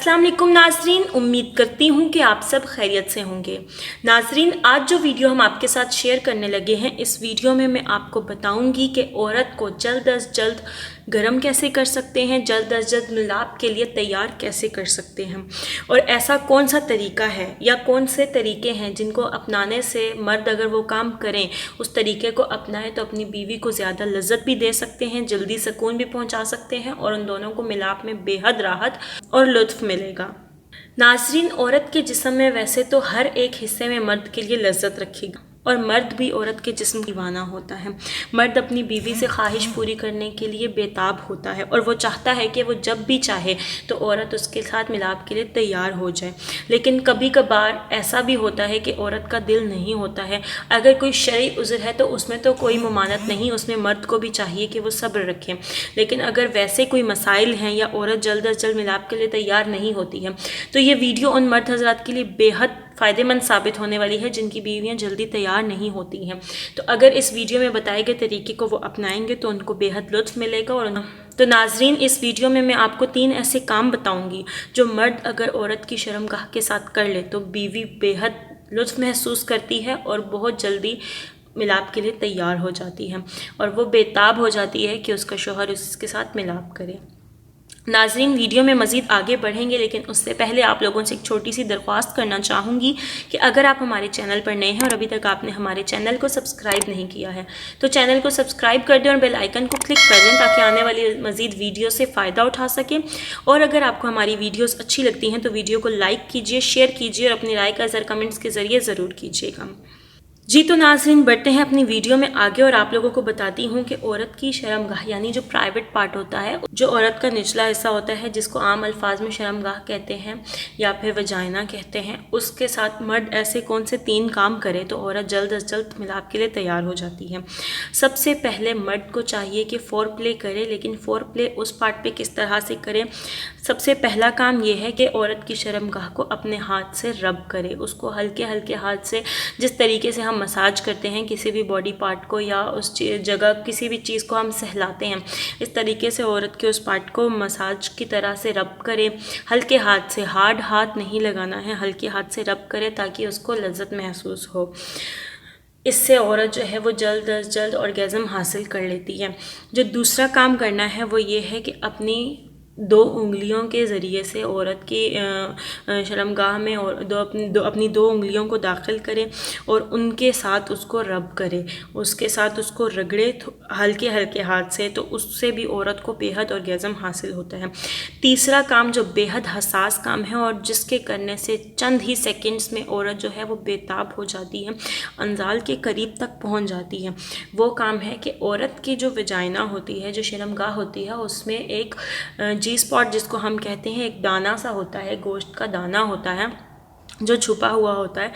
अस्सलाम वालेकुम नाजरीन, उम्मीद करती हूँ कि आप सब खैरियत से होंगे। नाजरीन, आज जो वीडियो हम आपके साथ शेयर करने लगे हैं, इस वीडियो में मैं आपको बताऊँगी कि औरत को जल्द अज जल्द गरम कैसे कर सकते हैं, जल्द अज जल्द मिलाप के लिए तैयार कैसे कर सकते हैं, और ऐसा कौन सा तरीका है या कौन से तरीके हैं जिनको अपनाने से मर्द अगर वो काम करें, उस तरीके को अपनाएं तो अपनी बीवी को ज़्यादा लज्जत भी दे सकते हैं, जल्दी सुकून भी पहुंचा सकते हैं और उन दोनों को मिलाप में बेहद राहत और लुत्फ़ मिलेगा। नाज़रीन, औरत के जिस्म में वैसे तो हर एक हिस्से में मर्द के लिए लज्जत रखेगा और मर्द भी औरत के जिस्म दीवाना होता है। मर्द अपनी बीवी से ख्वाहिश पूरी करने के लिए बेताब होता है और वो चाहता है कि वो जब भी चाहे तो औरत उसके साथ मिलाप के लिए तैयार हो जाए। लेकिन कभी कभार ऐसा भी होता है कि औरत का दिल नहीं होता है। अगर कोई शरई उज़्र है तो उसमें तो कोई ममानत नहीं, उसमें मर्द को भी चाहिए कि वो सब्र रखे। लेकिन अगर वैसे कोई मसाइल हैं या औरत जल्द अज जल्द मिलाप के लिए तैयार नहीं होती है तो ये वीडियो उन मर्द हज़रात के लिए बेहद फ़ायदेमंद साबित होने वाली है जिनकी बीवियां जल्दी तैयार नहीं होती हैं। तो अगर इस वीडियो में बताए गए तरीके को वो अपनाएंगे तो उनको बेहद लुत्फ़ मिलेगा। और तो नाजरीन, इस वीडियो में मैं आपको 3 ऐसे काम बताऊंगी जो मर्द अगर औरत की शर्मगाह के साथ कर ले तो बीवी बेहद लुत्फ़ महसूस करती है और बहुत जल्दी मिलाप के लिए तैयार हो जाती है और वो बेताब हो जाती है कि उसका शौहर उसके साथ मिलाप करे। नाज़रीन, वीडियो में मज़ीद आगे बढ़ेंगे, लेकिन उससे पहले आप लोगों से एक छोटी सी दरख्वास्त करना चाहूँगी कि अगर आप हमारे चैनल पर नए हैं और अभी तक आपने हमारे चैनल को सब्सक्राइब नहीं किया है तो चैनल को सब्सक्राइब कर दें और बेल आइकन को क्लिक कर दें ताकि आने वाली मज़ीद वीडियो से फ़ायदा उठा सकें। और अगर आपको हमारी वीडियोज़ अच्छी लगती हैं तो वीडियो को लाइक कीजिए, शेयर कीजिए और अपनी राय का इज़हार कमेंट्स के ज़रिए ज़रूर कीजिएगा। जी तो नाज़रीन, बढ़ते हैं अपनी वीडियो में आगे और आप लोगों को बताती हूँ कि औरत की शर्मगाह यानी जो प्राइवेट पार्ट होता है, जो औरत का निचला हिस्सा होता है जिसको आम अल्फाज में शर्मगाह कहते हैं या फिर वजाइना कहते हैं, उसके साथ मर्द ऐसे कौन से 3 काम करे तो औरत जल्द अज जल्द मिलाप के लिए तैयार हो जाती है। सबसे पहले मर्द को चाहिए कि फोर प्ले करे, लेकिन फोर प्ले उस पार्ट पे किस तरह से करे। सबसे पहला काम ये है कि औरत की शर्मगाह को अपने हाथ से रब करे, उसको हल्के हल्के हाथ से, जिस तरीके से हम मसाज करते हैं किसी भी बॉडी पार्ट को या उस जगह किसी भी चीज़ को हम सहलाते हैं, इस तरीके से औरत के उस पार्ट को मसाज की तरह से रब करे। हल्के हाथ से, हार्ड हाथ नहीं लगाना है, हल्के हाथ से रब करे ताकि उसको लज्जत महसूस हो। इससे औरत जो है वो जल्द अज जल्द ऑर्गेज़म हासिल कर लेती है। जो दूसरा काम करना है वो ये है कि अपनी 2 उंगलियों के ज़रिए से औरत की शर्मगाह में और अपनी 2 उंगलियों को दाखिल करें और उनके साथ उसको रब करें, उसके साथ उसको रगड़े हल्के हल्के हाथ से, तो उससे भी औरत को बेहद ऑर्गेज़म हासिल होता है। तीसरा काम जो बेहद हसास काम है और जिसके करने से चंद ही सेकंड्स में औरत जो है वो बेताब हो जाती है, अंजाल के करीब तक पहुंच जाती है, वो काम है कि औरत की जो वजाइना होती है, जो शर्मगाह होती है, उसमें एक जी स्पॉट जिसको हम कहते हैं, एक दाना सा होता है, गोश्त का दाना होता है जो छुपा हुआ होता है।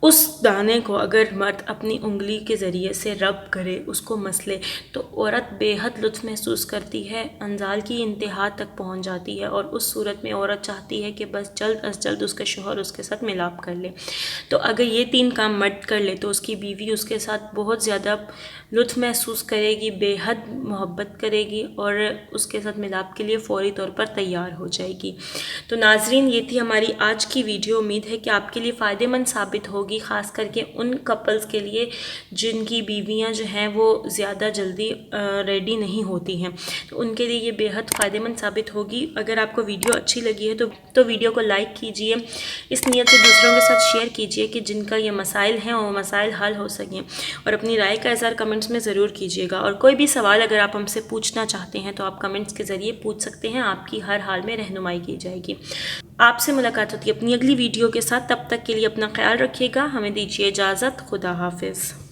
उस दाने को अगर मर्द अपनी उंगली के ज़रिए से रब करे, उसको मसले, तो औरत बेहद लुत्फ़ महसूस करती है, अंजाल की इंतहा तक पहुंच जाती है और उस सूरत में औरत चाहती है कि बस जल्द अज जल्द उसका शौहर उसके साथ मिलाप कर ले। तो अगर ये 3 काम मर्द कर ले तो उसकी बीवी उसके साथ बहुत ज़्यादा लुत्फ़ महसूस करेगी, बेहद मोहब्बत करेगी और उसके साथ मिलाप के लिए फ़ौरी तौर पर तैयार हो जाएगी। तो नाज़रीन, ये थी हमारी आज की वीडियो। उम्मीद है कि आपके लिए फ़ायदेमंद साबित होगी, ख़ास करके उन कपल्स के लिए जिनकी बीवियां जो हैं वो ज़्यादा जल्दी रेडी नहीं होती हैं, तो उनके लिए ये बेहद फ़ायदेमंद साबित होगी। अगर आपको वीडियो अच्छी लगी है तो वीडियो को लाइक कीजिए, इस नीयत से दूसरों के साथ शेयर कीजिए कि जिनका ये मसाइल हैं वो मसाइल हल हो सकें, और अपनी राय का इज़हार कमेंट्स में ज़रूर कीजिएगा। और कोई भी सवाल अगर आप हमसे पूछना चाहते हैं तो आप कमेंट्स के ज़रिए पूछ सकते हैं, आपकी हर हाल में रहनुमाई की जाएगी। आपसे मुलाकात होती है अपनी अगली वीडियो के साथ, तब तक के लिए अपना ख्याल रखिएगा। हमें दीजिए इजाज़त। खुदा हाफिज़।